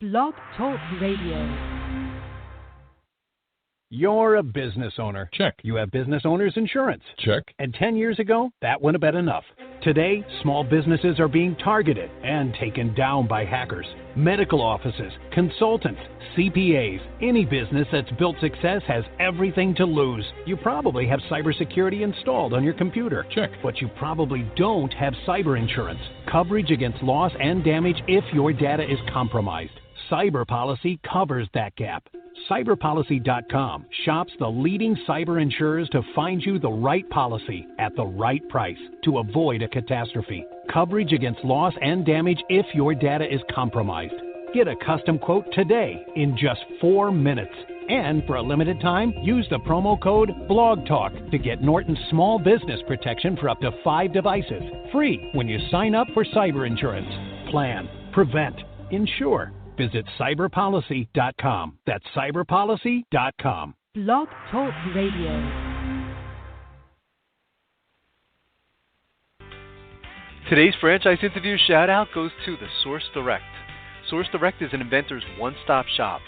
Blog Talk Radio. You're a business owner. Check. You have business owner's insurance. Check. And 10 years ago, that wouldn't have been enough. Today, small businesses are being targeted and taken down by hackers. Medical offices, consultants, CPAs, any business that's built success has everything to lose. You probably have cybersecurity installed on your computer. Check. But you probably don't have cyber insurance. Coverage against loss and damage if your data is compromised. Cyber Policy covers that gap. Cyberpolicy.com shops the leading cyber insurers to find you the right policy at the right price to avoid a catastrophe. Coverage against loss and damage if your data is compromised. Get a custom quote today in just 4 minutes. And for a limited time, use the promo code BLOGTALK to get Norton's small business protection for up to 5 devices. Free when you sign up for cyber insurance. Plan, prevent, insure. Visit cyberpolicy.com. That's cyberpolicy.com. Blog Talk Radio. Today's franchise interview shout out goes to the Source Direct. Source Direct is an inventor's one-stop shop.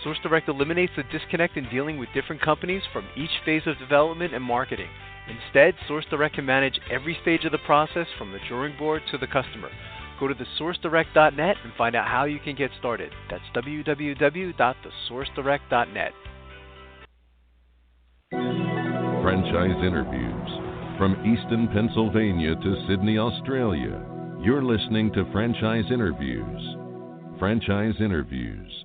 Source Direct eliminates the disconnect in dealing with different companies from each phase of development and marketing. Instead, Source Direct can manage every stage of the process from the drawing board to the customer. Go to thesourcedirect.net and find out how you can get started. That's www.thesourcedirect.net. Franchise interviews. From Easton, Pennsylvania to Sydney, Australia, you're listening to Franchise Interviews. Franchise Interviews.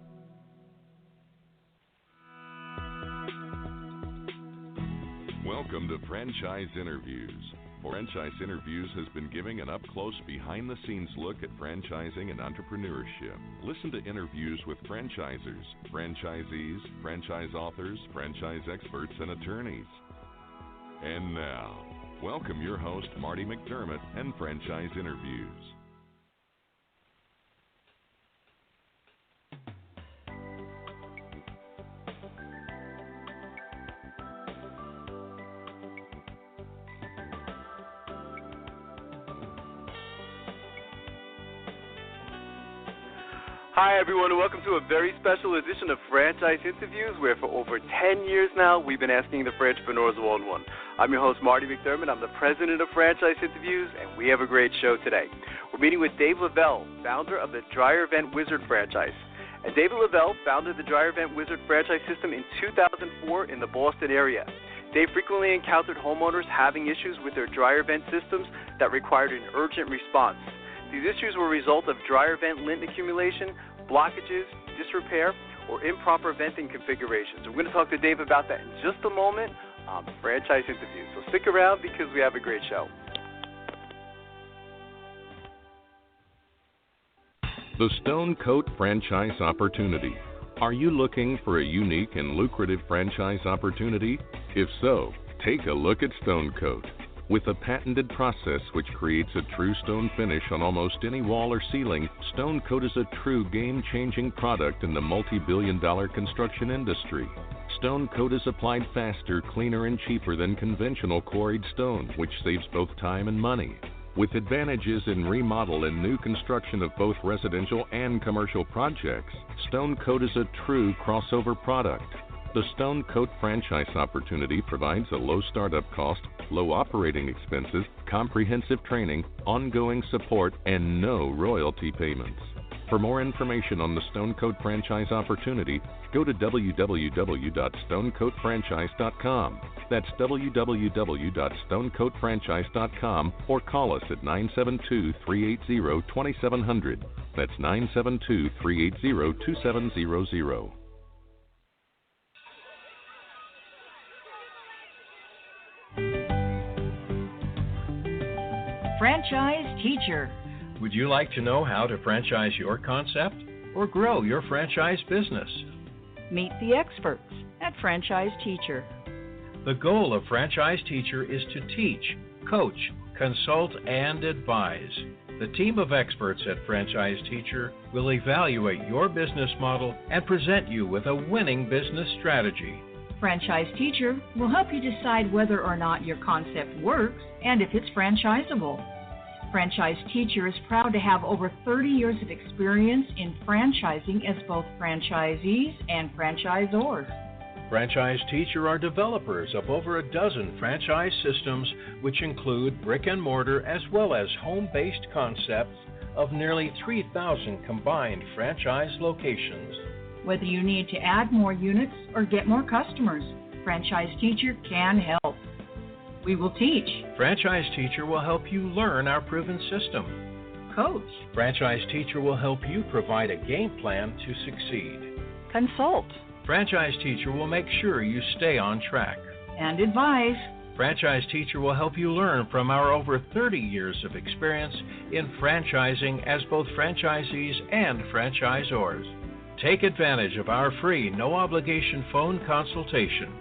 Welcome to Franchise Interviews. Franchise Interviews has been giving an up-close, behind-the-scenes look at franchising and entrepreneurship. Listen to interviews with franchisers, franchisees, franchise authors, franchise experts, and attorneys. And now, welcome your host, Marty McDermott, and Franchise Interviews. Hi everyone, and welcome to a very special edition of Franchise Interviews, where for over 10 years now, we've been asking the entrepreneurs one-on-one. I'm your host, Marty McDermott. I'm the president of Franchise Interviews, and we have a great show today. We're meeting with Dave Lavalle, founder of the Dryer Vent Wizard franchise. And Dave Lavalle founded the Dryer Vent Wizard franchise system in 2004 in the Boston area. Dave frequently encountered homeowners having issues with their dryer vent systems that required an urgent response. These issues were a result of dryer vent lint accumulation, blockages, disrepair, or improper venting configurations. We're going to talk to Dave about that in just a moment on Franchise Interviews. So stick around because we have a great show. The Stone Coat Franchise Opportunity. Are you looking for a unique and lucrative franchise opportunity? If so, take a look at Stone Coat. With a patented process which creates a true stone finish on almost any wall or ceiling, Stone Coat is a true game-changing product in the multi-billion-dollar construction industry. Stone Coat is applied faster, cleaner, and cheaper than conventional quarried stone, which saves both time and money. With advantages in remodel and new construction of both residential and commercial projects, Stone Coat is a true crossover product. The Stone Coat franchise opportunity provides a low startup cost, low operating expenses, comprehensive training, ongoing support, and no royalty payments. For more information on the Stone Coat franchise opportunity, go to www.stonecoatfranchise.com. That's www.stonecoatfranchise.com, or call us at 972-380-2700. That's 972-380-2700. Franchise Teacher. Would you like to know how to franchise your concept or grow your franchise business? Meet the experts at Franchise Teacher. The goal of Franchise Teacher is to teach, coach, consult, and advise. The team of experts at Franchise Teacher will evaluate your business model and present you with a winning business strategy. Franchise Teacher will help you decide whether or not your concept works and if it's franchisable. Franchise Teacher is proud to have over 30 years of experience in franchising as both franchisees and franchisors. Franchise Teacher are developers of over a dozen franchise systems, which include brick and mortar as well as home-based concepts of nearly 3,000 combined franchise locations. Whether you need to add more units or get more customers, Franchise Teacher can help. We will teach. Franchise Teacher will help you learn our proven system. Coach. Franchise Teacher will help you provide a game plan to succeed. Consult. Franchise Teacher will make sure you stay on track. And advise. Franchise Teacher will help you learn from our over 30 years of experience in franchising as both franchisees and franchisors. Take advantage of our free, no-obligation phone consultation.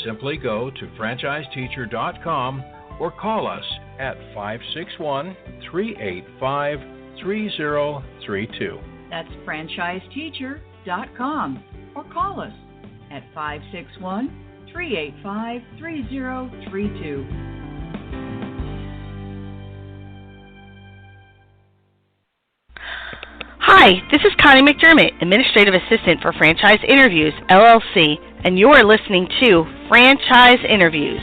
Simply go to franchiseteacher.com or call us at 561-385-3032. That's franchiseteacher.com or call us at 561-385-3032. Hi, this is Connie McDermott, Administrative Assistant for Franchise Interviews, LLC, and you're listening to Franchise Interviews.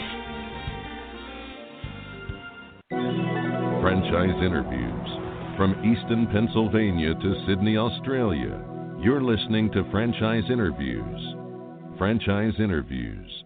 Franchise Interviews. From Easton, Pennsylvania to Sydney, Australia, you're listening to Franchise Interviews. Franchise Interviews.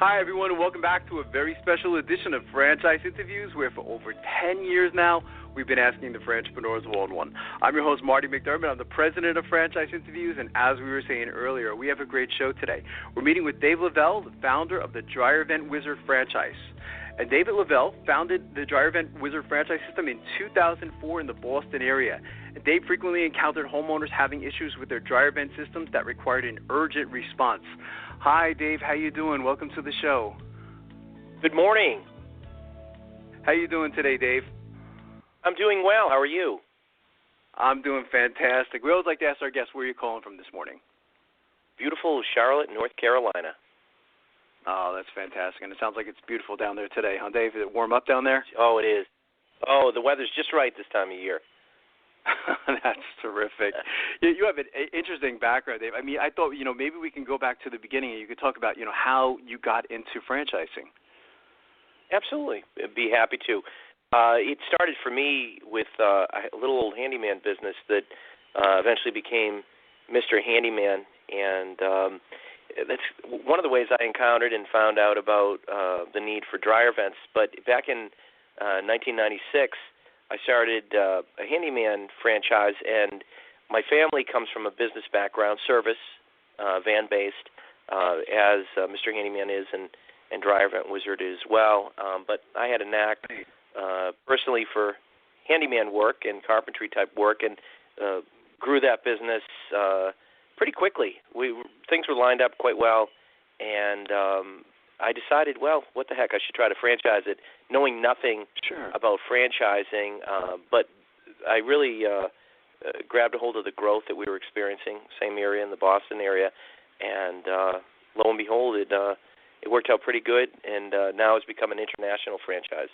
Hi, everyone, and welcome back to a very special edition of Franchise Interviews, where for over 10 years now, we've been asking the Franchpreneurs one-on-one. I'm your host, Marty McDermott. I'm the president of Franchise Interviews, and as we were saying earlier, we have a great show today. We're meeting with Dave Lavalle, the founder of the Dryer Vent Wizard franchise. And David Lavalle founded the Dryer Vent Wizard franchise system in 2004 in the Boston area. And Dave frequently encountered homeowners having issues with their dryer vent systems that required an urgent response. Hi, Dave. How you doing? Welcome to the show. Good morning. How you doing today, Dave? I'm doing well. How are you? I'm doing fantastic. We always like to ask our guests where you're calling from this morning. Beautiful Charlotte, North Carolina. Oh, that's fantastic. And it sounds like it's beautiful down there today, huh, Dave? Is it warm up down there? Oh, it is. Oh, the weather's just right this time of year. That's terrific. You have an interesting background, Dave. I mean, I thought, maybe we can go back to the beginning and you could talk about, how you got into franchising. Absolutely. I'd be happy to. It started for me with a little old handyman business that eventually became Mr. Handyman, and that's one of the ways I encountered and found out about the need for dryer vents. But back in 1996, I started a handyman franchise, and my family comes from a business background, service, van-based, as Mr. Handyman is, and Dryer Vent Wizard as well. But I had a knack personally for handyman work and carpentry-type work, and grew that business pretty quickly. Things were lined up quite well, and I decided, well, what the heck, I should try to franchise it, knowing nothing about franchising, but I really grabbed a hold of the growth that we were experiencing, same area in the Boston area, and lo and behold, it worked out pretty good, and now it's become an international franchise.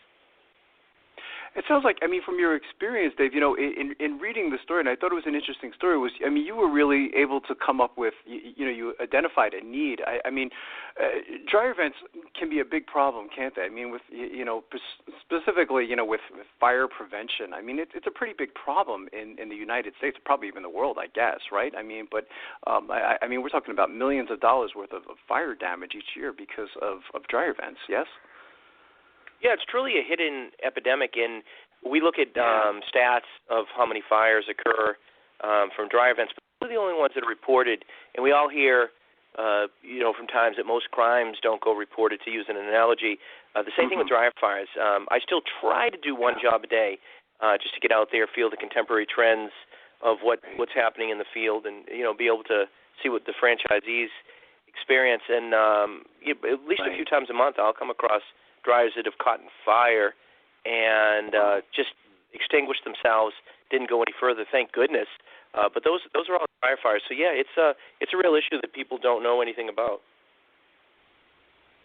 It sounds like, from your experience, Dave, in reading the story, and I thought it was an interesting story, you were really able to come up with, you identified a need. Dryer vents can be a big problem, can't they? With, specifically, with fire prevention. It's a pretty big problem in the United States, probably even the world, I guess, right? But we're talking about millions of dollars worth of fire damage each year because of dryer vents, yes? Yeah, it's truly a hidden epidemic, and we look at stats of how many fires occur from dryer vents, but those are the only ones that are reported, and we all hear, from times that most crimes don't go reported, to use an analogy. The same thing with dryer fires. I still try to do one job a day just to get out there, feel the contemporary trends of what's happening in the field, and, be able to see what the franchisees experience. And at least a few times a month I'll come across dryers that have caught fire, and just extinguished themselves, didn't go any further, thank goodness. But those are all dryer fires. So yeah, it's a real issue that people don't know anything about.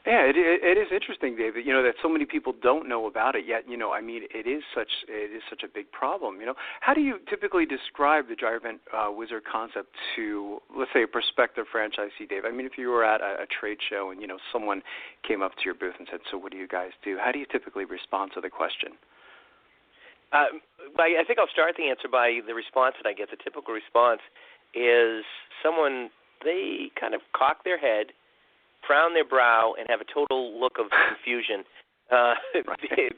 Yeah, it is interesting, David. That so many people don't know about it yet. It is such a big problem. How do you typically describe the dryer vent wizard concept to, let's say, a prospective franchisee, Dave? If you were at a trade show and someone came up to your booth and said, "So what do you guys do?" How do you typically respond to the question? I think I'll start the answer by the response that I get. The typical response is they kind of cock their head, frown their brow, and have a total look of confusion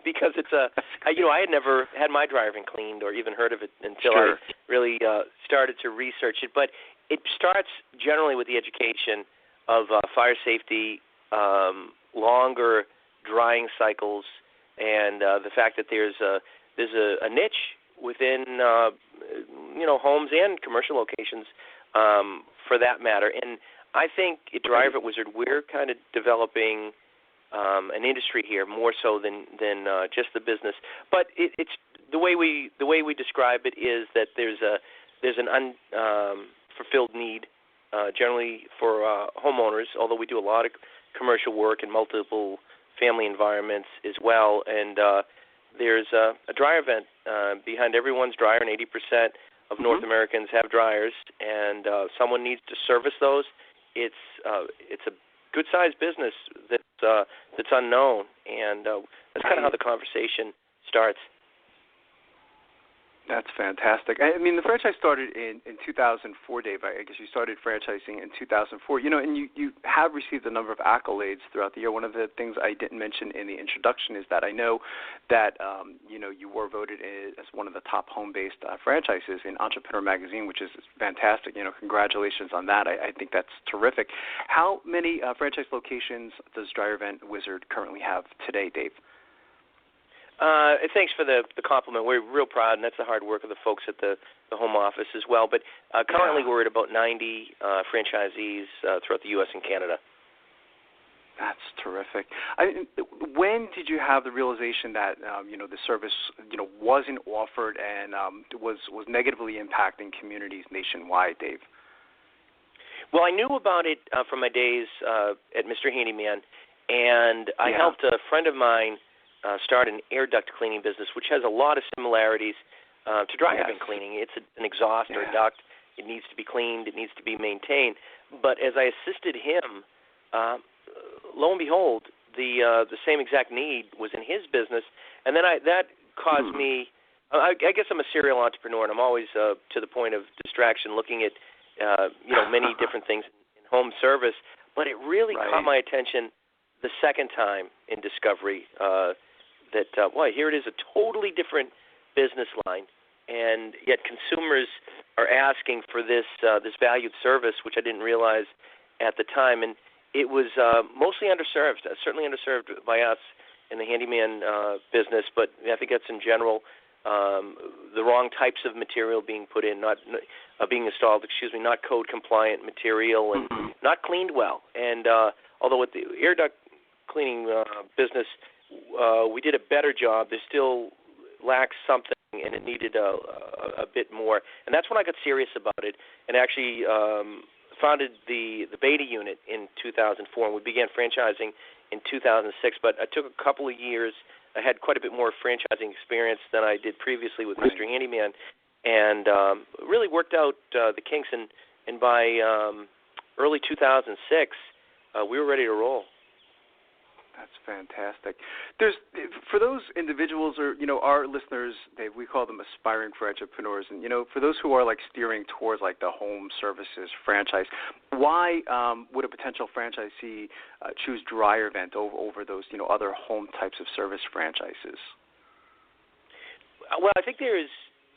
because it's I had never had my dryer vent cleaned or even heard of it until I really started to research it. But it starts generally with the education of fire safety, longer drying cycles, and the fact that there's a niche within homes and commercial locations for that matter. And I think at Dryer Vent Wizard we're kind of developing an industry here more so than just the business. But it's the way we describe it is that there's an unfulfilled need generally for homeowners. Although we do a lot of commercial work in multiple family environments as well, and there's a dryer vent behind everyone's dryer, and 80% of North Americans have dryers, and someone needs to service those. It's a good-sized business that's unknown, and that's kind of how the conversation starts. That's fantastic. The franchise started in 2004, Dave. I guess you started franchising in 2004. And you have received a number of accolades throughout the year. One of the things I didn't mention in the introduction is that I know that you were voted as one of the top home-based franchises in Entrepreneur Magazine, which is fantastic. Congratulations on that. I think that's terrific. How many franchise locations does Dryer Vent Wizard currently have today, Dave? Thanks for the compliment. We're real proud, and that's the hard work of the folks at the home office as well. But currently we're at about 90 franchisees throughout the U.S. and Canada. That's terrific. When did you have the realization that the service wasn't offered and was negatively impacting communities nationwide, Dave? Well, I knew about it from my days at Mr. Handyman, and I helped a friend of mine start an air duct cleaning business, which has a lot of similarities to dryer vent cleaning. It's an exhaust or a duct. It needs to be cleaned. It needs to be maintained. But as I assisted him, lo and behold, the same exact need was in his business, and then that caused me. I guess I'm a serial entrepreneur, and I'm always to the point of distraction, looking at many different things in home service. But it really caught my attention the second time in discovery. Here it is, a totally different business line, and yet consumers are asking for this valued service, which I didn't realize at the time, and it was mostly underserved, certainly underserved by us in the handyman business, but I think that's in general the wrong types of material being put in, being installed, not code compliant material, and not cleaned well. And although with the air duct cleaning business, we did a better job, there still lacks something, and it needed a bit more. And that's when I got serious about it, and actually founded the beta unit in 2004, and we began franchising in 2006. But I took a couple of years. I had quite a bit more franchising experience than I did previously with Mr. Handyman, and really worked out the kinks. And by early 2006, we were ready to roll. That's fantastic. For those individuals or, our listeners, Dave, we call them aspiring entrepreneurs. And, for those who are steering towards the home services franchise, why would a potential franchisee choose Dryer Vent over those, other home types of service franchises? Well, I think there's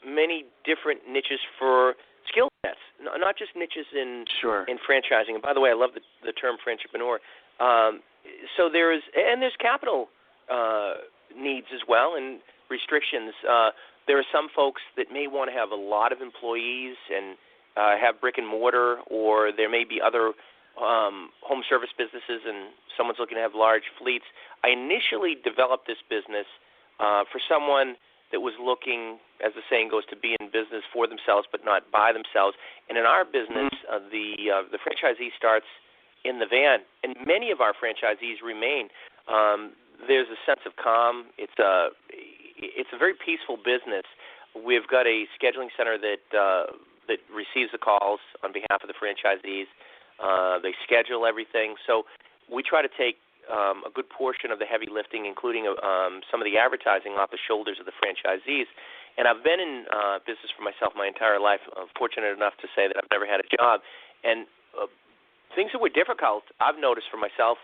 many different niches for skill sets, not just niches in franchising. And by the way, I love the term entrepreneur. So there's capital needs as well, and restrictions. There are some folks that may want to have a lot of employees and have brick and mortar, or there may be other home service businesses and someone's looking to have large fleets. I initially developed this business for someone that was looking, as the saying goes, to be in business for themselves but not by themselves. And in our business, the franchisee starts in the van, and many of our franchisees remain. There's a sense of calm. It's a very peaceful business. We've got a scheduling center that receives the calls on behalf of the franchisees. They schedule everything. So we try to take a good portion of the heavy lifting, including some of the advertising, off the shoulders of the franchisees. And I've been in business for myself my entire life. I'm fortunate enough to say that I've never had a job. And things that were difficult, I've noticed for myself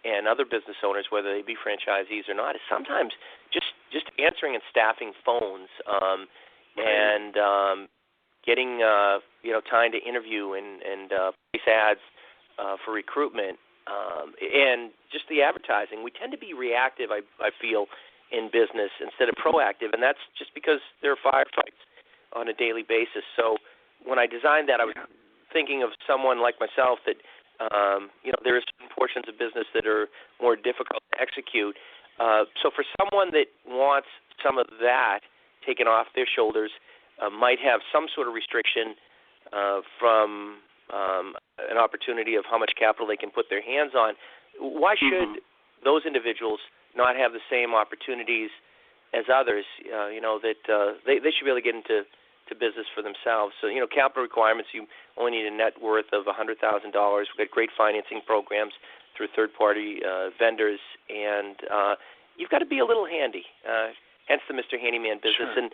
and other business owners, whether they be franchisees or not, is sometimes just answering and staffing phones and getting time to interview and place ads for recruitment. And just the advertising. We tend to be reactive, I feel, in business instead of proactive, and that's just because there are firefights on a daily basis. So when I designed that, I was thinking of someone like myself that, there are certain portions of business that are more difficult to execute. So for someone that wants some of that taken off their shoulders, might have some sort of restriction from an opportunity of how much capital they can put their hands on, why should those individuals not have the same opportunities as others? That they should be able to get into business for themselves. So, capital requirements, you only need a net worth of $100,000. We've got great financing programs through third-party vendors, and you've got to be a little handy, hence the Mr. Handyman business. Sure. And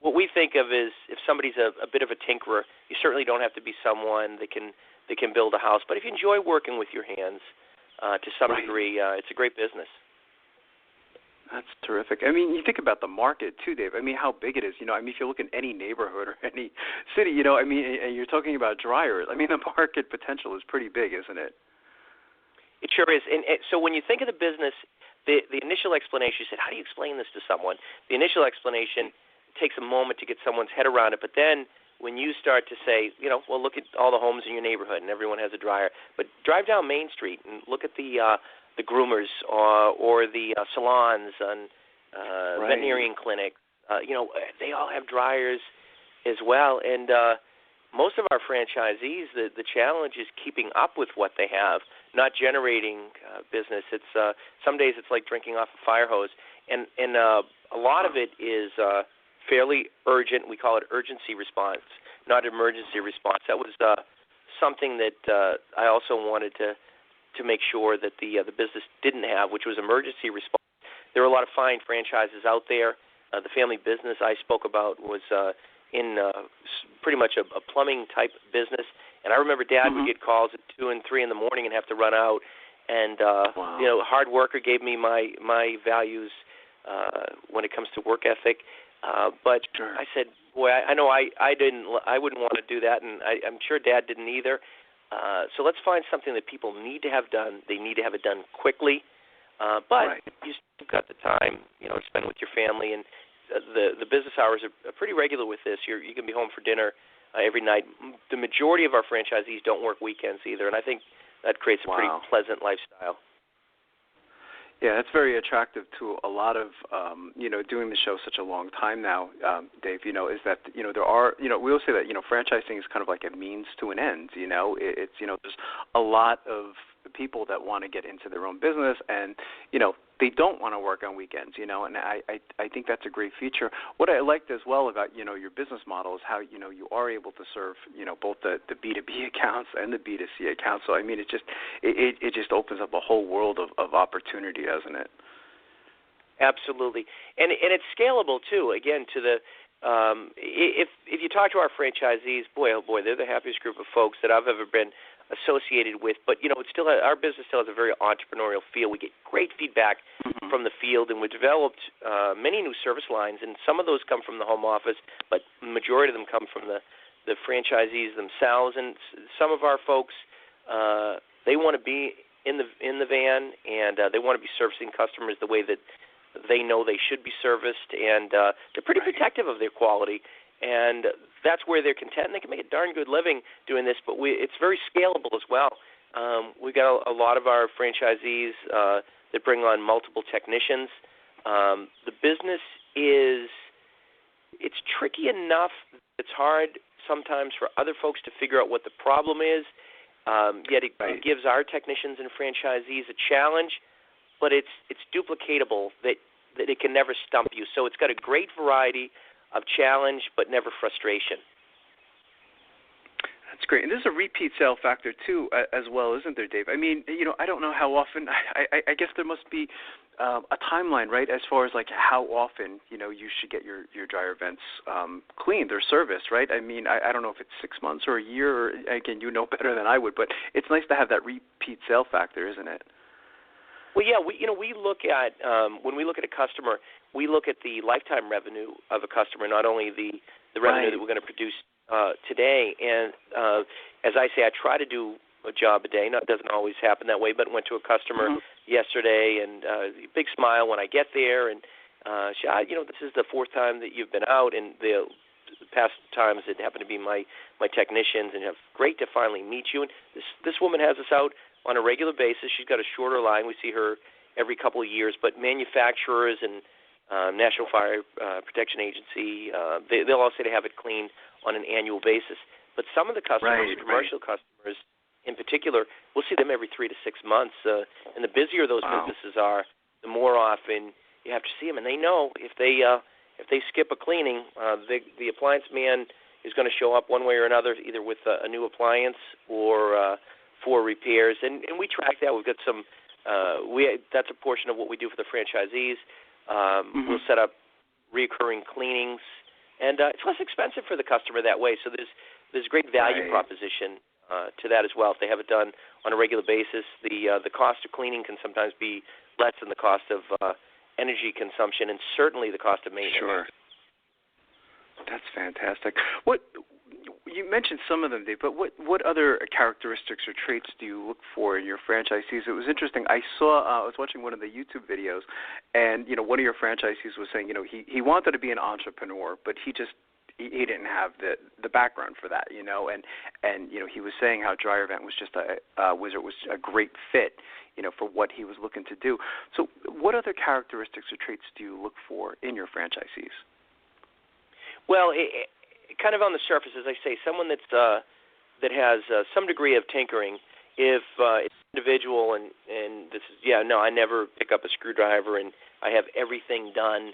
what we think of is if somebody's a bit of a tinkerer, you certainly don't have to be someone that can build a house. But if you enjoy working with your hands to some degree, it's a great business. That's terrific. I mean, you think about the market too, Dave. I mean, how big it is. If you look in any neighborhood or any city, and you're talking about dryers. I mean, the market potential is pretty big, isn't it? It sure is. And so when you think of the business, the initial explanation, you said, how do you explain this to someone? The initial explanation takes a moment to get someone's head around it, but then when you start to say, well, look at all the homes in your neighborhood and everyone has a dryer, but drive down Main Street and look at the groomers or the salons and veterinarian clinics. They all have dryers as well, and most of our franchisees, the challenge is keeping up with what they have, not generating business. It's some days it's like drinking off a fire hose, and a lot of it is fairly urgent. We call it urgency response, not emergency response. That was something that I also wanted to make sure that the business didn't have, which was emergency response. There are a lot of fine franchises out there. The family business I spoke about was in pretty much a plumbing type business, and I remember Dad would get calls at 2 and 3 in the morning and have to run out. And hard worker gave me my values when it comes to work ethic. But I said, boy, I know I wouldn't want to do that, and I'm sure Dad didn't either. So let's find something that people need to have done. They need to have it done quickly, but you still got the time, to spend with your family. And the business hours are pretty regular with this. You can be home for dinner every night. The majority of our franchisees don't work weekends either, and I think that creates a pretty pleasant lifestyle. Yeah, that's very attractive to a lot of, doing the show such a long time now, Dave, is that, there are, we will say that, franchising is kind of like a means to an end, it's, there's a lot of people that want to get into their own business and, they don't want to work on weekends, and I think that's a great feature. What I liked as well about, your business model is how, you are able to serve, both the B2B accounts and the B2C accounts. So, I mean, it just opens up a whole world of opportunity, doesn't it? Absolutely. And it's scalable, too, again, to the if you talk to our franchisees, boy, oh boy, they're the happiest group of folks that I've ever been associated with. But, it's still our business still has a very entrepreneurial feel. We get great feedback from the field, and we developed many new service lines, and some of those come from the home office, but the majority of them come from the franchisees themselves. And some of our folks, they want to be in the van, and they want to be servicing customers the way that they know they should be serviced, and they're pretty protective of their quality, and that's where they're content, and they can make a darn good living doing this, but it's very scalable as well. We've got a lot of our franchisees that bring on multiple technicians, The business it's tricky enough. It's hard sometimes for other folks to figure out what the problem is. Yet it gives our technicians and franchisees a challenge, but it's duplicatable that it can never stump you. So it's got a great variety of challenge, but never frustration. That's great. And there's a repeat sale factor, too, as well, isn't there, Dave? I mean, I don't know how often. I guess there must be a timeline, right, as far as, like, how often, you should get your dryer vents cleaned or serviced, right? I mean, I don't know if it's 6 months or a year. Or, again, you know better than I would, but it's nice to have that repeat sale factor, isn't it? Well, yeah, we look at when we look at a customer, we look at the lifetime revenue of a customer, not only the revenue that we're going to produce today. And as I say, I try to do a job a day. Now, it doesn't always happen that way, but went to a customer yesterday, and a big smile when I get there. And she, this is the fourth time that you've been out, and the past times it happened to be my technicians, and it's great to finally meet you. And this woman has us out on a regular basis. She's got a shorter line. We see her every couple of years, but manufacturers and National Fire Protection Agency, they'll all say to have it cleaned on an annual basis. But some of the customers, commercial customers in particular, we'll see them every 3 to 6 months. And the busier those businesses are, the more often you have to see them. And they know if they skip a cleaning, the appliance man is going to show up one way or another, either with a new appliance or for repairs. And we track that. We've got some. That's a portion of what we do for the franchisees. We'll set up recurring cleanings, and it's less expensive for the customer that way. So there's great value proposition to that as well. If they have it done on a regular basis, the cost of cleaning can sometimes be less than the cost of energy consumption, and certainly the cost of maintenance. Sure. That's fantastic. What you mentioned some of them, Dave, but what other characteristics or traits do you look for in your franchisees? It was interesting. I was watching one of the YouTube videos, and one of your franchisees was saying, he wanted to be an entrepreneur, but he didn't have the background for that, and he was saying how dryer vent was just a great fit, for what he was looking to do. So, what other characteristics or traits do you look for in your franchisees? Well, kind of on the surface, as I say, someone that has some degree of tinkering. If it's an individual and this is, I never pick up a screwdriver and I have everything done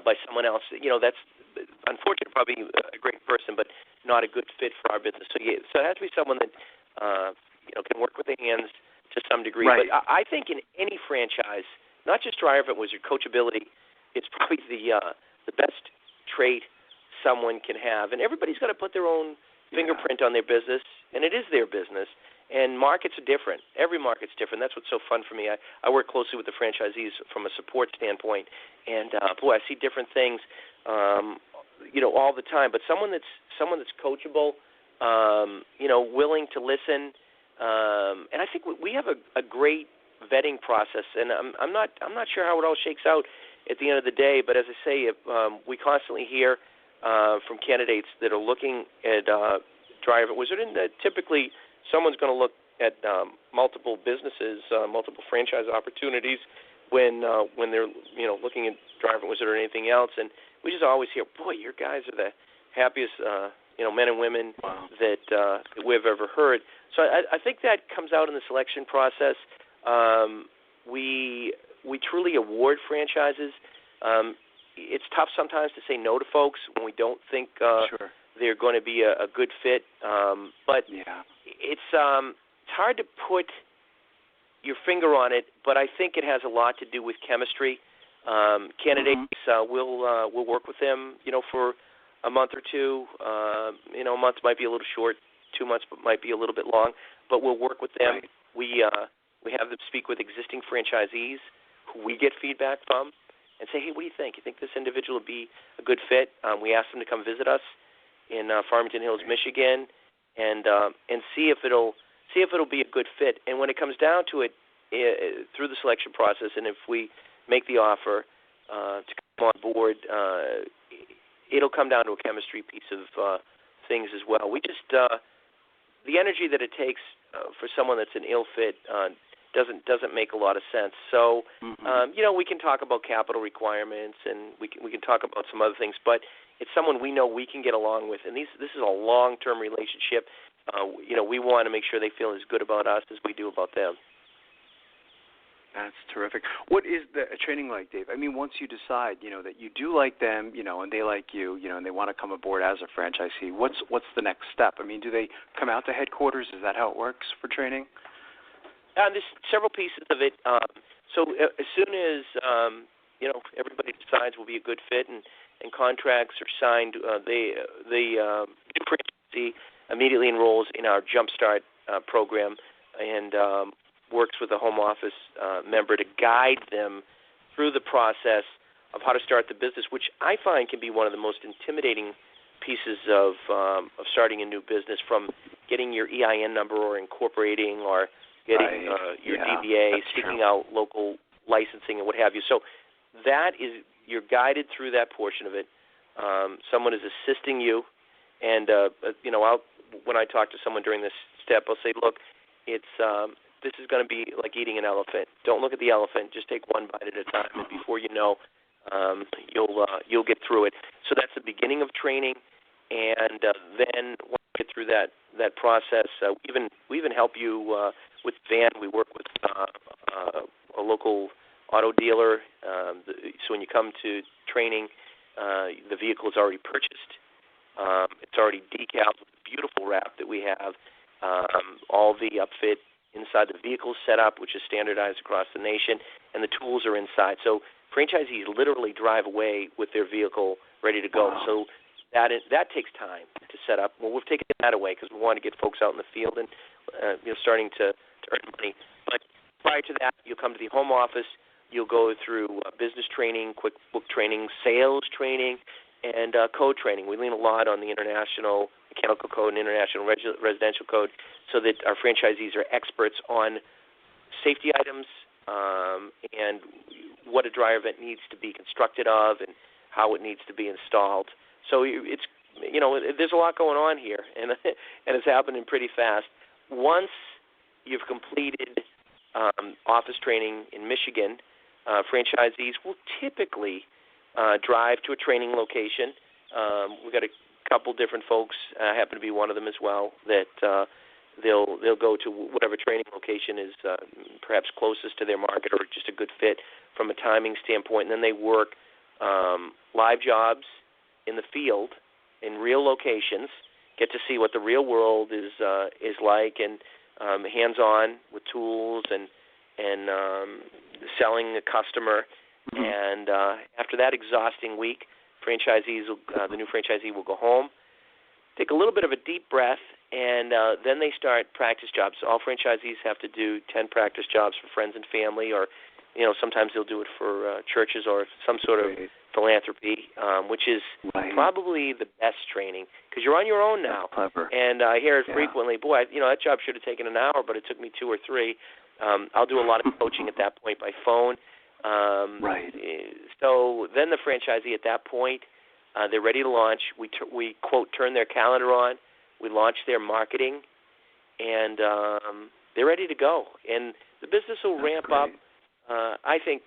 by someone else. That's unfortunately probably a great person, but not a good fit for our business. So it has to be someone that can work with the hands to some degree. Right. But I think in any franchise, not just Dryer Vent Wizard, coachability, it's probably the best trait someone can have. And everybody's got to put their own fingerprint on their business, and it is their business. And markets are different. Every market's different. That's what's so fun for me. I work closely with the franchisees from a support standpoint, and I see different things, all the time. But someone that's coachable, willing to listen, and I think we have a great vetting process. And I'm not sure how it all shakes out at the end of the day. But as I say, we constantly hear from candidates that are looking at Dryer Vent Wizard, and typically someone's going to look at multiple businesses, multiple franchise opportunities when they're looking at Dryer Vent Wizard or anything else. And we just always hear, boy, your guys are the happiest men and women that we've ever heard. So I think that comes out in the selection process. We truly award franchises. It's tough sometimes to say no to folks when we don't think they're going to be a good fit. But it's hard to put your finger on it, but I think it has a lot to do with chemistry. Candidates, we'll work with them, for a month or two. A month might be a little short, 2 months might be a little bit long, but we'll work with them. Right. We have them speak with existing franchisees who we get feedback from and say, hey, what do you think? You think this individual would be a good fit? We ask them to come visit us in Farmington Hills, Michigan, and see if it'll be a good fit. And when it comes down to it, through the selection process, and if we make the offer to come on board, it'll come down to a chemistry piece of things as well. We just the energy that it takes for someone that's an ill fit doesn't make a lot of sense. So, we can talk about capital requirements and we can talk about some other things, but it's someone we know we can get along with, and this is a long-term relationship. We want to make sure they feel as good about us as we do about them. That's terrific. What is the training like, Dave? I mean, once you decide, that you do like them, and they like you, and they want to come aboard as a franchisee, what's the next step? I mean, do they come out to headquarters? Is that how it works for training? There's several pieces of it. So as soon as everybody decides we'll be a good fit and contracts are signed, the new franchisee immediately enrolls in our Jumpstart program and works with a home office member to guide them through the process of how to start the business, which I find can be one of the most intimidating pieces of starting a new business, from getting your EIN number or incorporating or getting your DBA, seeking out local licensing and what have you. So you're guided through that portion of it. Someone is assisting you, and when I talk to someone during this step, I'll say, look, this is going to be like eating an elephant. Don't look at the elephant. Just take one bite at a time, and before you know, you'll get through it. So that's the beginning of training, and then once you get through that process, we even help you with van. We work with a local auto dealer. So when you come to training, the vehicle is already purchased. It's already decaled with a beautiful wrap that we have. All the upfit inside the vehicle is set up, which is standardized across the nation, and the tools are inside. So franchisees literally drive away with their vehicle ready to go. Wow. So that takes time to set up. Well, we've taken that away because we want to get folks out in the field and starting to earn money. But prior to that, you'll come to the home office. You'll go through business training, QuickBook training, sales training, and code training. We lean a lot on the international mechanical code and international residential code so that our franchisees are experts on safety items and what a dryer vent needs to be constructed of and how it needs to be installed. So it's there's a lot going on here, and it's happening pretty fast. Once you've completed office training in Michigan, franchisees will typically drive to a training location. We've got a couple different folks, happen to be one of them as well, that they'll go to whatever training location is perhaps closest to their market or just a good fit from a timing standpoint, and then they work live jobs in the field in real locations, get to see what the real world is like, and hands-on with tools and selling a customer. Mm-hmm. And after that exhausting week, the new franchisee will go home, take a little bit of a deep breath, and then they start practice jobs. All franchisees have to do 10 practice jobs for friends and family, or sometimes they'll do it for churches or some sort of philanthropy, which is probably the best training because you're on your own now. That's clever. And I hear it frequently. Boy, that job should have taken an hour, but it took me 2 or 3. I'll do a lot of coaching at that point by phone. So then the franchisee at that point, they're ready to launch. We quote, turn their calendar on. We launch their marketing, and they're ready to go. And the business will ramp up, I think,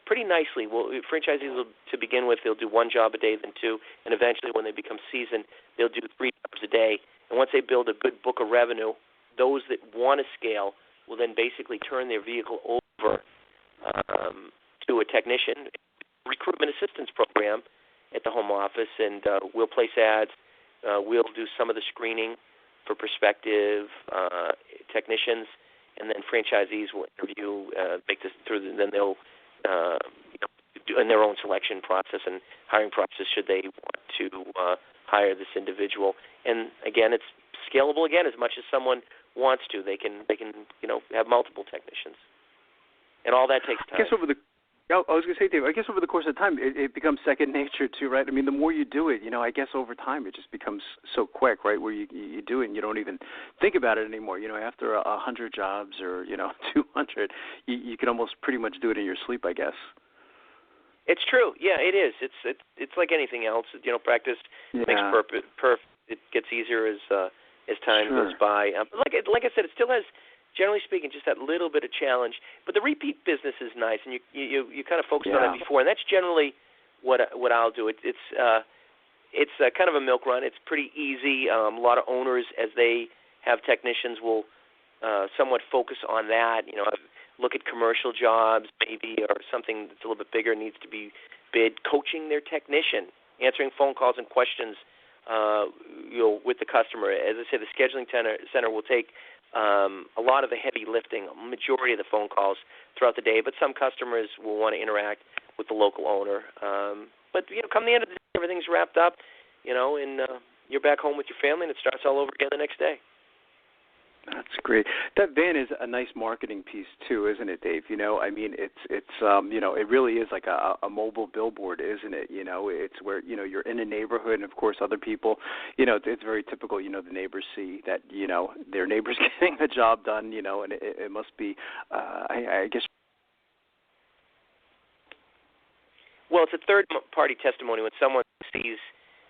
pretty nicely. Well, franchisees will, to begin with, they'll do 1 job a day, then 2, and eventually when they become seasoned, they'll do 3 jobs a day. And once they build a good book of revenue, those that want to scale will then basically turn their vehicle over to a technician, recruitment assistance program at the home office, and we'll place ads. We'll do some of the screening for prospective technicians, and then franchisees will interview, make this through. Then they'll do in their own selection process and hiring process should they want to hire this individual. And again, it's scalable again as much as someone wants to. They can have multiple technicians, and all that takes time. I was going to say, Dave, I guess over the course of time, it becomes second nature too, right? I mean, the more you do it, I guess over time it just becomes so quick, right, where you do it and you don't even think about it anymore. After 100 jobs or, 200, you can almost pretty much do it in your sleep, I guess. It's true. Yeah, it is. It's like anything else. Practice makes perfect. It gets easier as time goes by. Like I said, it still has generally speaking, just that little bit of challenge. But the repeat business is nice, and you kind of focused on that before, and that's generally what I'll do. It's kind of a milk run. It's pretty easy. A lot of owners, as they have technicians, will somewhat focus on that. Look at commercial jobs maybe, or something that's a little bit bigger needs to be bid. Coaching their technician, answering phone calls and questions, with the customer. As I say, the scheduling center will take a lot of the heavy lifting, a majority of the phone calls throughout the day. But some customers will want to interact with the local owner. But come the end of the day, everything's wrapped up, and you're back home with your family, and it starts all over again the next day. That's great. That van is a nice marketing piece too, isn't it, Dave? It really is like a mobile billboard, isn't it? It's where you're in a neighborhood, and of course other people. It's very typical. The neighbors see that their neighbors getting the job done. And it must be, I guess. Well, it's a third-party testimony when someone sees.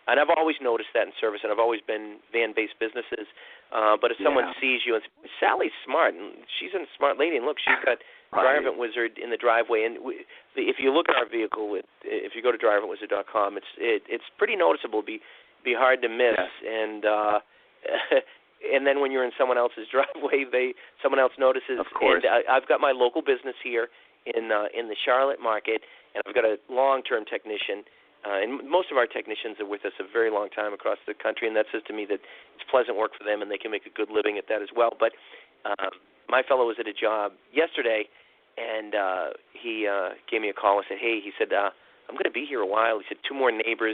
And I've always noticed that in service, and I've always been van-based businesses. But if someone sees you and says, Sally's smart, and she's a smart lady, and look, she's got Drivent Wizard in the driveway. And if you look at our vehicle, if you go to drivenwizard.com, it's pretty noticeable. Be hard to miss. Yes. And and then when you're in someone else's driveway, someone else notices. Of course. And I've got my local business here in the Charlotte market, and I've got a long-term technician. And most of our technicians are with us a very long time across the country, and that says to me that it's pleasant work for them and they can make a good living at that as well. But my fellow was at a job yesterday, and he gave me a call and said, hey, he said, I'm going to be here a while. He said 2 more neighbors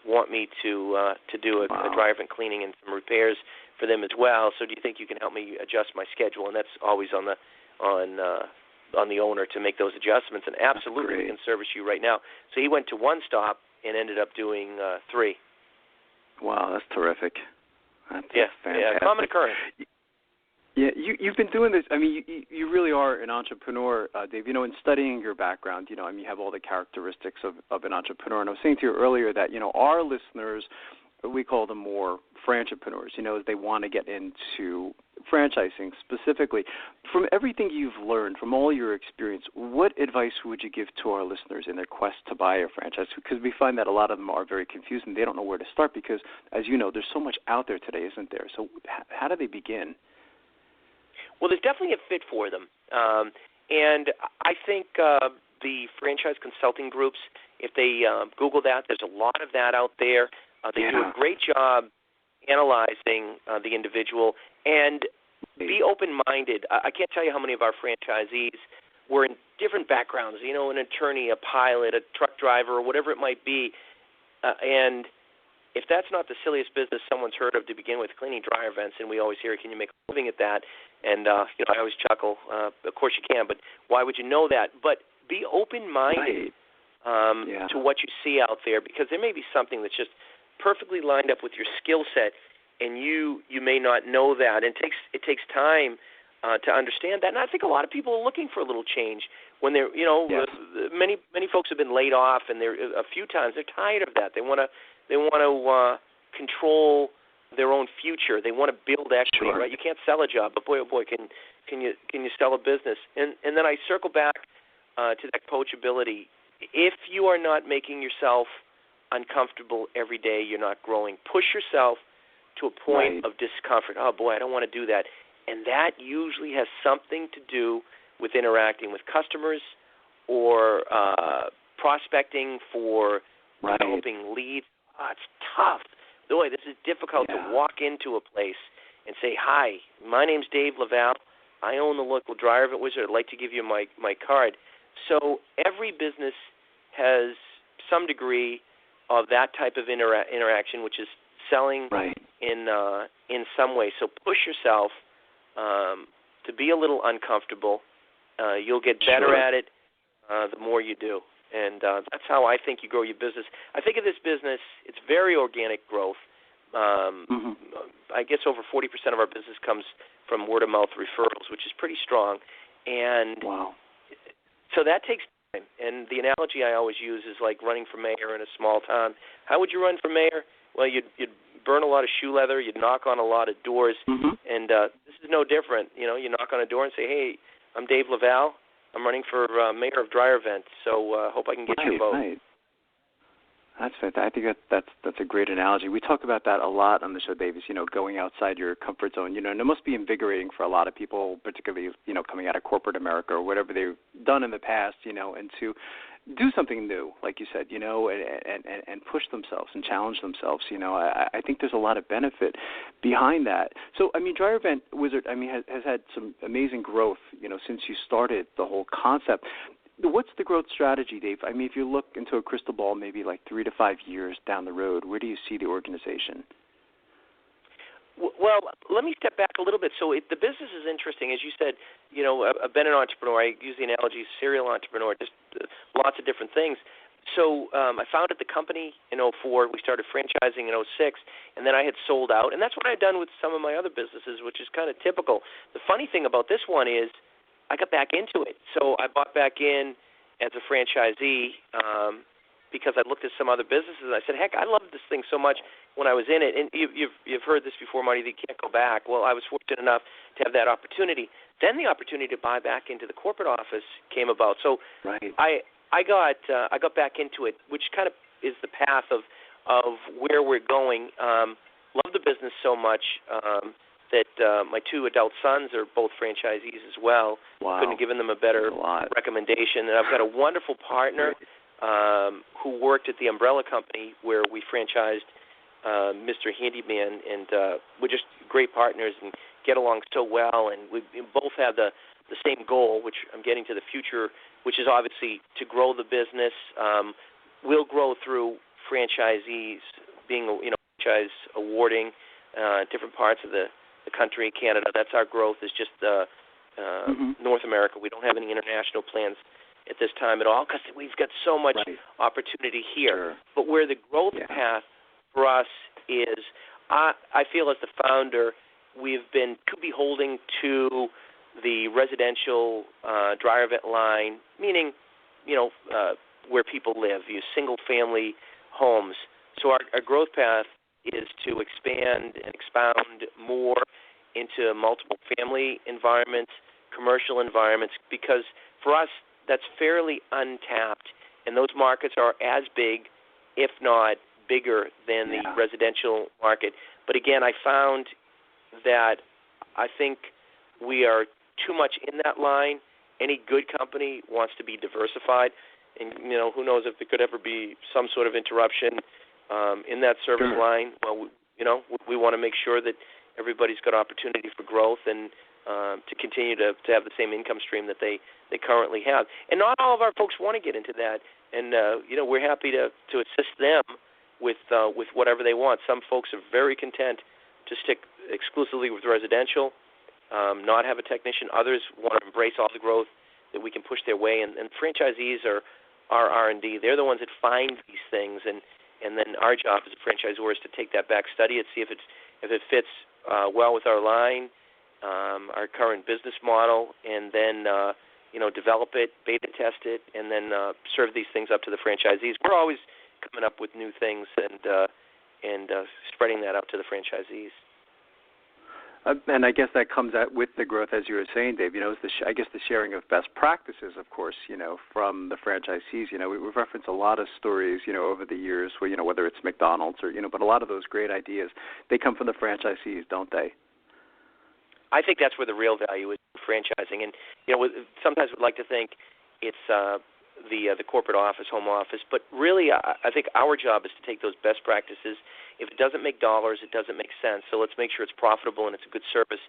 want me to do a drive and cleaning and some repairs for them as well. So do you think you can help me adjust my schedule? And that's always on the owner to make those adjustments, and absolutely we can service you right now. So he went to one stop and ended up doing 3. Wow, that's terrific. That's fantastic. Yeah, common occurrence. Yeah, you've been doing this. I mean, you really are an entrepreneur, Dave. In studying your background, you have all the characteristics of an entrepreneur. And I was saying to you earlier that, our listeners, we call them more franchipreneurs, they want to get into franchising specifically. From everything you've learned, from all your experience, what advice would you give to our listeners in their quest to buy a franchise? Because we find that a lot of them are very confused and they don't know where to start because, as you know, there's so much out there today, isn't there? So how do they begin? Well, there's definitely a fit for them. And I think the franchise consulting groups, if they Google that, there's a lot of that out there. They do a great job analyzing the individual and be open-minded. I can't tell you how many of our franchisees were in different backgrounds, an attorney, a pilot, a truck driver, or whatever it might be. And if that's not the silliest business someone's heard of to begin with, cleaning dryer vents, and we always hear, can you make a living at that? And, I always chuckle. Of course you can, but why would you know that? But be open-minded to what you see out there, because there may be something that's just perfectly lined up with your skill set, and you may not know that. And it takes time to understand that. And I think a lot of people are looking for a little change when they're, many folks have been laid off, and a few times they're tired of that. They want to control their own future. They want to build equity, right? You can't sell a job, but boy, oh boy, can you sell a business? And then I circle back to that coachability. If you are not making yourself uncomfortable every day, you're not growing. Push yourself to a point of discomfort. Oh boy, I don't want to do that. And that usually has something to do with interacting with customers or prospecting for developing leads. It's tough. Boy, this is difficult to walk into a place and say, hi, my name's Dave Lavalle. I own the local Drivent Wizard. I'd like to give you my card. So every business has some degree of that type of interaction, which is selling in some way. So push yourself to be a little uncomfortable. You'll get better at it the more you do. And that's how I think you grow your business. I think of this business, it's very organic growth. I guess over 40% of our business comes from word-of-mouth referrals, which is pretty strong. And so that takes time. And the analogy I always use is like running for mayor in a small town. How would you run for mayor? Well, you'd burn a lot of shoe leather, you knock on a lot of doors, Mm-hmm. and this is no different. You know, you knock on a door and say, hey, I'm Dave Lavalle. I'm running for mayor of Dryervent, so hope I can get your vote. Right. That's fantastic. I think that's a great analogy. We talk about that a lot on the show, Davis, going outside your comfort zone, and it must be invigorating for a lot of people, particularly, coming out of corporate America or whatever they've done in the past, and to do something new, like you said, and push themselves and challenge themselves. I think there's a lot of benefit behind that. So, Dryervent Wizard, has had some amazing growth, since you started the whole concept. What's the growth strategy, Dave? If you look into a crystal ball, maybe like 3 to 5 years down the road, where do you see the organization? Well, let me step back a little bit. So the business is interesting. As you said, I've been an entrepreneur. I use the analogy serial entrepreneur, just lots of different things. So I founded the company in 2004. We started franchising in 2006, and then I had sold out. And that's what I had done with some of my other businesses, which is kind of typical. The funny thing about this one is I got back into it. So I bought back in as a franchisee because I looked at some other businesses, and I said, heck, I loved this thing so much when I was in it. And you've heard this before, Marty, that you can't go back. Well, I was fortunate enough to have that opportunity. Then the opportunity to buy back into the corporate office came about. So right. I got back into it, which kind of is the path of where we're going. Love the business so much that my 2 adult sons are both franchisees as well. Wow. Couldn't have given them a better recommendation. And I've got a wonderful partner who worked at the umbrella company where we franchised Mr. Handyman, and we're just great partners and get along so well. And we both have the same goal, which I'm getting to the future, which is obviously to grow the business. We'll grow through franchisees being, franchise awarding different parts of the country, Canada. That's our growth, is just North America. We don't have any international plans at this time at all because we've got so much opportunity here. Sure. But where the growth path for us is, I feel as the founder, we've been too beholden to the residential Dryervent line, meaning, where people live, single-family homes. So our growth path is to expand and expound more into multiple family environments, commercial environments, because for us that's fairly untapped, and those markets are as big, if not bigger, than the residential market. But again, I found that I think we are too much in that line. Any good company wants to be diversified, and who knows if there could ever be some sort of interruption in that service line. Well, we want to make sure that everybody's got opportunity for growth and to continue to have the same income stream that they currently have. And not all of our folks want to get into that, and we're happy to assist them with whatever they want. Some folks are very content to stick exclusively with residential, not have a technician. Others want to embrace all the growth that we can push their way, and franchisees are R&D. They're the ones that find these things, and then our job as a franchisor is to take that back, study it, see if it fits well with our line, our current business model, and then develop it, beta test it, and then serve these things up to the franchisees. We're always coming up with new things and spreading that out to the franchisees. And I guess that comes out with the growth, as you were saying, Dave. Is the sharing of best practices, of course, from the franchisees. We've referenced a lot of stories, over the years, where, whether it's McDonald's or, but a lot of those great ideas, they come from the franchisees, don't they? I think that's where the real value is, franchising. And, sometimes we'd like to think it's the corporate office, home office, but really I think our job is to take those best practices. If it doesn't make dollars, it doesn't make sense. So let's make sure it's profitable and it's a good service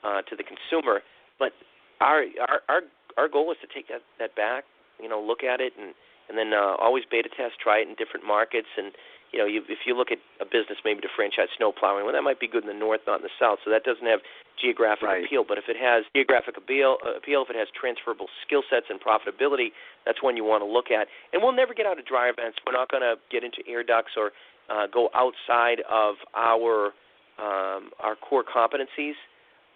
to the consumer. But our goal is to take that back, look at it and then always beta test, try it in different markets. And if you look at a business maybe to franchise snow plowing, well, that might be good in the north, not in the south. So that doesn't have geographic appeal. But if it has geographic appeal, if it has transferable skill sets and profitability, that's one you want to look at. And we'll never get out of Dryervents. We're not going to get into air ducts or go outside of our core competencies.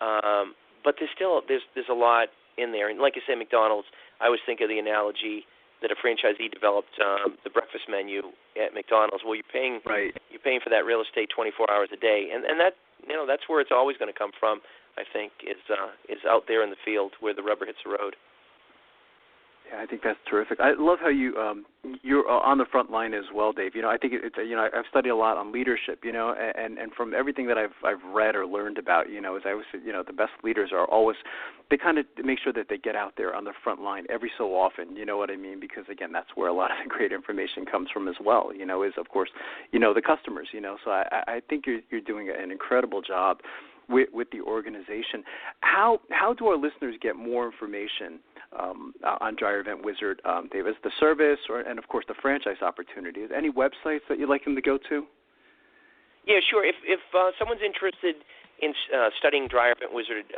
But there's a lot in there. And like you say, McDonald's, I always think of the analogy that a franchisee developed the breakfast menu at McDonald's. Well, you're paying for that real estate 24 hours a day, and that that's where it's always going to come from. I think is out there in the field where the rubber hits the road. Yeah, I think that's terrific. I love how you're on the front line as well, Dave. I think it's I've studied a lot on leadership, and from everything that I've read or learned about, as I always say, the best leaders are always, they kind of make sure that they get out there on the front line every so often. You know what I mean? Because again, that's where a lot of the great information comes from as well. Is of course, the customers. So I think you're doing an incredible job with the organization. How do our listeners get more information on Dryer Vent Wizard, Dave, as the service and of course the franchise opportunities? Any websites that you'd like them to go to? Yeah, sure. If someone's interested in studying Dryer Vent Wizard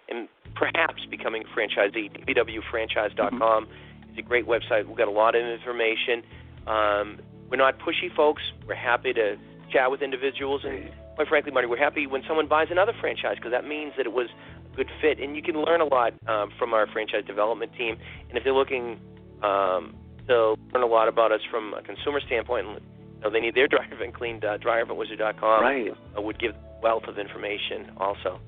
and perhaps becoming a franchisee, www.franchise.com is a great website. We've got a lot of information. We're not pushy folks. We're happy to chat with individuals, and quite frankly, Marty, we're happy when someone buys another franchise because that means that it was a good fit, and you can learn a lot from our franchise development team. And if they're looking to learn a lot about us from a consumer standpoint, and they need their dryer vent cleaned, dryerventwizard.com would give wealth of information also.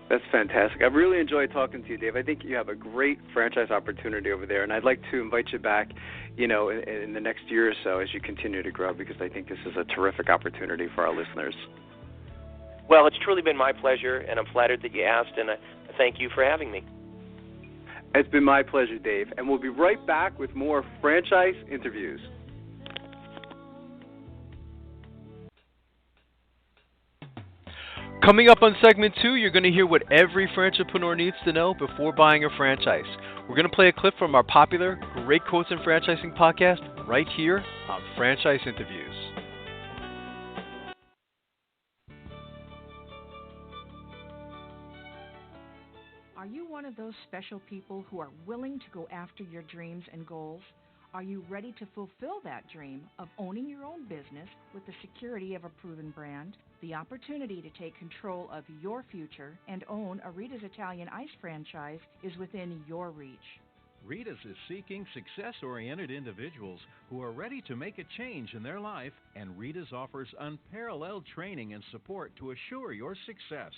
That's fantastic. I've really enjoyed talking to you, Dave. I think you have a great franchise opportunity over there, and I'd like to invite you back, in the next year or so as you continue to grow, because I think this is a terrific opportunity for our listeners. Well, it's truly been my pleasure, and I'm flattered that you asked, and I thank you for having me. It's been my pleasure, Dave, and we'll be right back with more franchise interviews. Coming up on segment 2, you're going to hear what every franchipreneur needs to know before buying a franchise. We're going to play a clip from our popular Great Quotes in Franchising podcast right here on Franchise Interviews. Are you one of those special people who are willing to go after your dreams and goals? Are you ready to fulfill that dream of owning your own business with the security of a proven brand? The opportunity to take control of your future and own a Rita's Italian Ice franchise is within your reach. Rita's is seeking success-oriented individuals who are ready to make a change in their life, and Rita's offers unparalleled training and support to assure your success.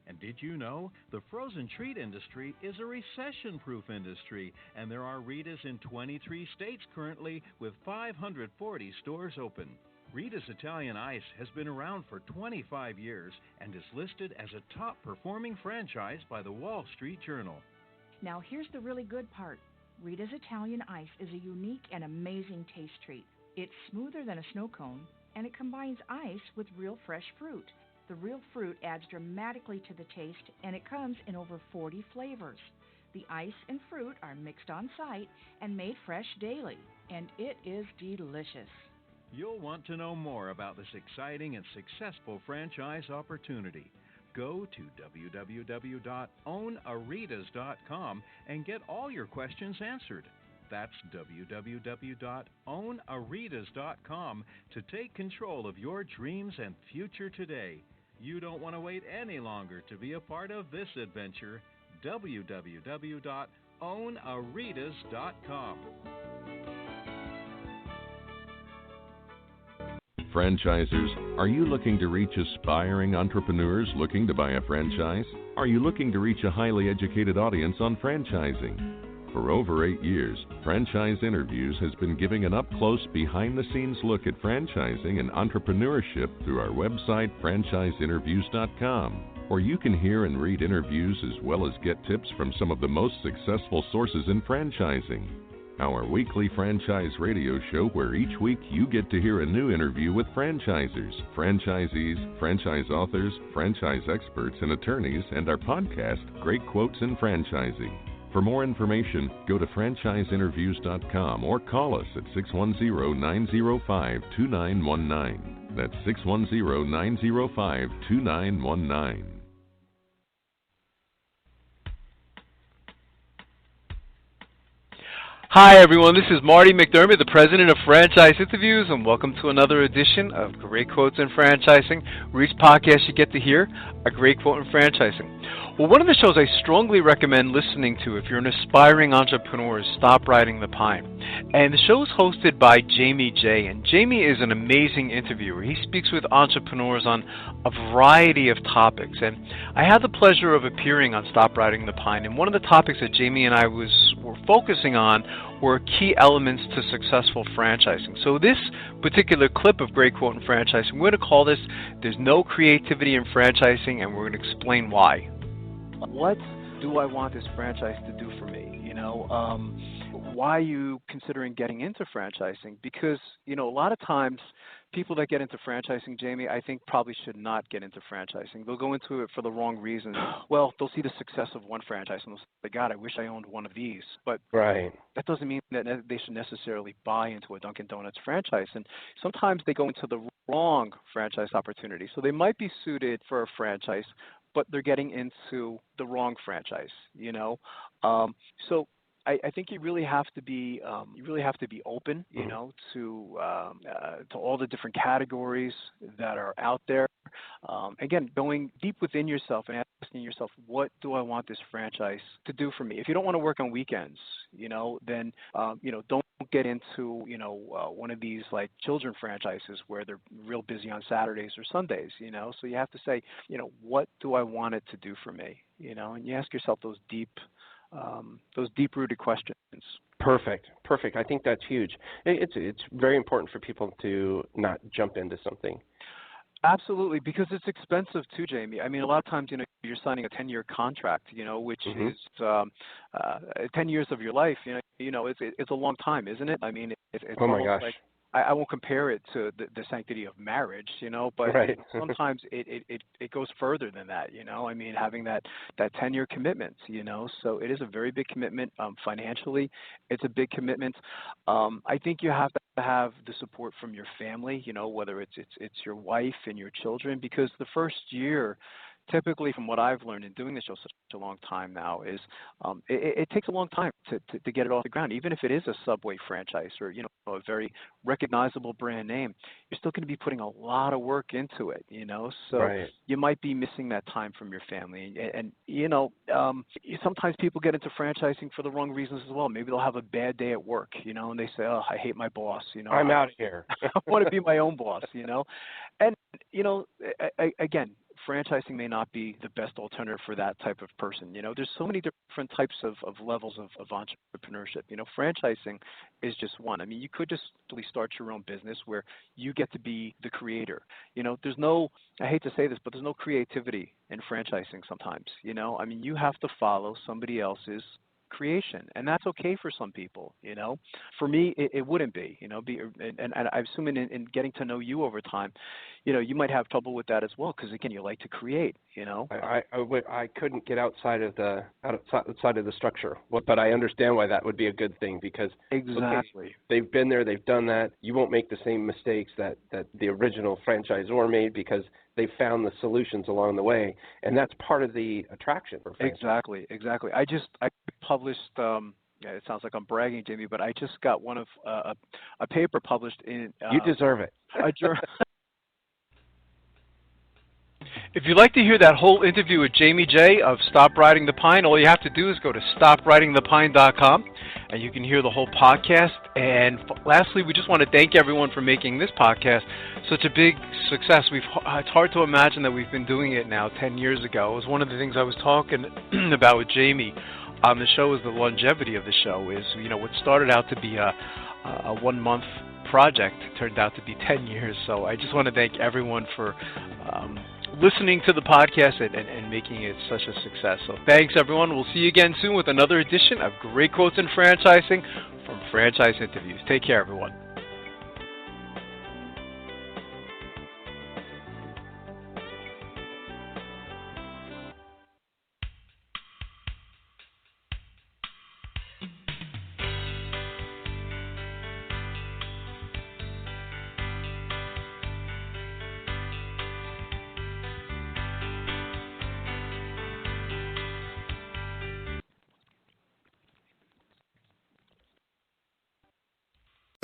And did you know the frozen treat industry is a recession-proof industry, and there are Rita's in 23 states currently with 540 stores open. Rita's Italian Ice has been around for 25 years and is listed as a top-performing franchise by the Wall Street Journal. Now here's the really good part. Rita's Italian Ice is a unique and amazing taste treat. It's smoother than a snow cone, and it combines ice with real fresh fruit. The real fruit adds dramatically to the taste, and it comes in over 40 flavors. The ice and fruit are mixed on site and made fresh daily, and it is delicious. You'll want to know more about this exciting and successful franchise opportunity. Go to www.ownaritas.com and get all your questions answered. That's www.ownaritas.com to take control of your dreams and future today. You don't want to wait any longer to be a part of this adventure. www.ownaritas.com. Franchisers, are you looking to reach aspiring entrepreneurs looking to buy a franchise? Are you looking to reach a highly educated audience on franchising? For over 8 years, Franchise Interviews has been giving an up-close, behind-the-scenes look at franchising and entrepreneurship through our website, franchiseinterviews.com, where you can hear and read interviews as well as get tips from some of the most successful sources in franchising. Our weekly franchise radio show where each week you get to hear a new interview with franchisers, franchisees, franchise authors, franchise experts, and attorneys, and our podcast, Great Quotes in Franchising. For more information, go to franchiseinterviews.com or call us at 610-905-2919. That's 610-905-2919. Hi, everyone. This is Marty McDermott, the president of Franchise Interviews, and welcome to another edition of Great Quotes in Franchising, where each podcast you get to hear a great quote in franchising. Well, one of the shows I strongly recommend listening to if you're an aspiring entrepreneur is Stop Riding the Pine. And the show is hosted by Jamie J. And Jamie is an amazing interviewer. He speaks with entrepreneurs on a variety of topics. And I had the pleasure of appearing on Stop Riding the Pine. And one of the topics that Jamie and I were focusing on were key elements to successful franchising. So this particular clip of Great Quote in Franchising, we're going to call this There's No Creativity in Franchising, and we're going to explain why. What do I want this franchise to do for me? Why are you considering getting into franchising? Because, a lot of times people that get into franchising, Jamie, I think probably should not get into franchising. They'll go into it for the wrong reasons. Well, they'll see the success of one franchise and they'll say, God, I wish I owned one of these. But that doesn't mean that they should necessarily buy into a Dunkin' Donuts franchise. And sometimes they go into the wrong franchise opportunity. So they might be suited for a franchise, but they're getting into the wrong franchise, So I think you really have to be open, to all the different categories that are out there. Again, going deep within yourself and asking yourself, what do I want this franchise to do for me? If you don't want to work on weekends, then don't get into one of these like children franchises where they're real busy on Saturdays or Sundays. So you have to say, what do I want it to do for me? And you ask yourself those deep-rooted questions. Perfect. I think that's huge. It's very important for people to not jump into something. Absolutely, because it's expensive too, Jamie. I mean, a lot of times, you're signing a 10-year contract, which is 10 years of your life. It's a long time, isn't it? I mean, it's oh my gosh. Like, I won't compare it to the sanctity of marriage, but sometimes it goes further than that, I mean, having that 10-year commitment, so it is a very big commitment financially. It's a big commitment. I think you have to have the support from your family, whether it's your wife and your children, because the first year, typically, from what I've learned in doing this show such a long time now, is it takes a long time to get it off the ground. Even if it is a Subway franchise or a very recognizable brand name, you're still going to be putting a lot of work into it. So you might be missing that time from your family. And sometimes people get into franchising for the wrong reasons as well. Maybe they'll have a bad day at work, and they say, "Oh, I hate my boss." I'm out of here. I want to be my own boss. And again, franchising may not be the best alternative for that type of person. There's so many different types of levels of entrepreneurship. Franchising is just one. I mean, you could just really start your own business where you get to be the creator. There's no, I hate to say this, but there's no creativity in franchising sometimes. I mean, you have to follow somebody else's creation, and that's okay for some people. For me, it wouldn't be. And I assume in getting to know you over time, you might have trouble with that as well, because again, you like to create. I couldn't get outside of the structure, but I understand why that would be a good thing, because exactly, they've been there, they've done that. You won't make the same mistakes that the original franchisor made, because they found the solutions along the way, and that's part of the attraction for franchise. Exactly. I published. It sounds like I'm bragging, Jamie, but I just got one of a paper published in. You deserve it. If you'd like to hear that whole interview with Jamie J. of Stop Riding the Pine, all you have to do is go to stopridingthepine.com, and you can hear the whole podcast. And lastly, we just want to thank everyone for making this podcast such a big success. It's hard to imagine that we've been doing it now 10 years ago. It was one of the things I was talking about with Jamie on the show, is the longevity of the show. Is what started out to be a 1-month project turned out to be 10 years. So I just want to thank everyone for listening to the podcast and making it such a success. So thanks, everyone. We'll see you again soon with another edition of Great Quotes in Franchising from Franchise Interviews. Take care, everyone.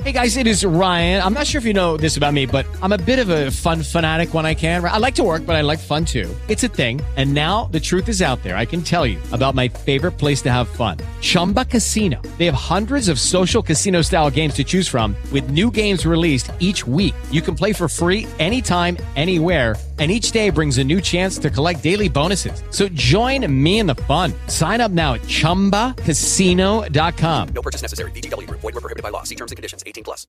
Hey guys, it is Ryan. I'm not sure if you know this about me, but I'm a bit of a fun fanatic when I can. I like to work, but I like fun too. It's a thing. And now the truth is out there. I can tell you about my favorite place to have fun. Chumba Casino. They have hundreds of social casino style games to choose from with new games released each week. You can play for free anytime, anywhere. And each day brings a new chance to collect daily bonuses. So join me in the fun. Sign up now at ChumbaCasino.com. No purchase necessary. VGW Group. Void where prohibited by law. See terms and conditions. 18+.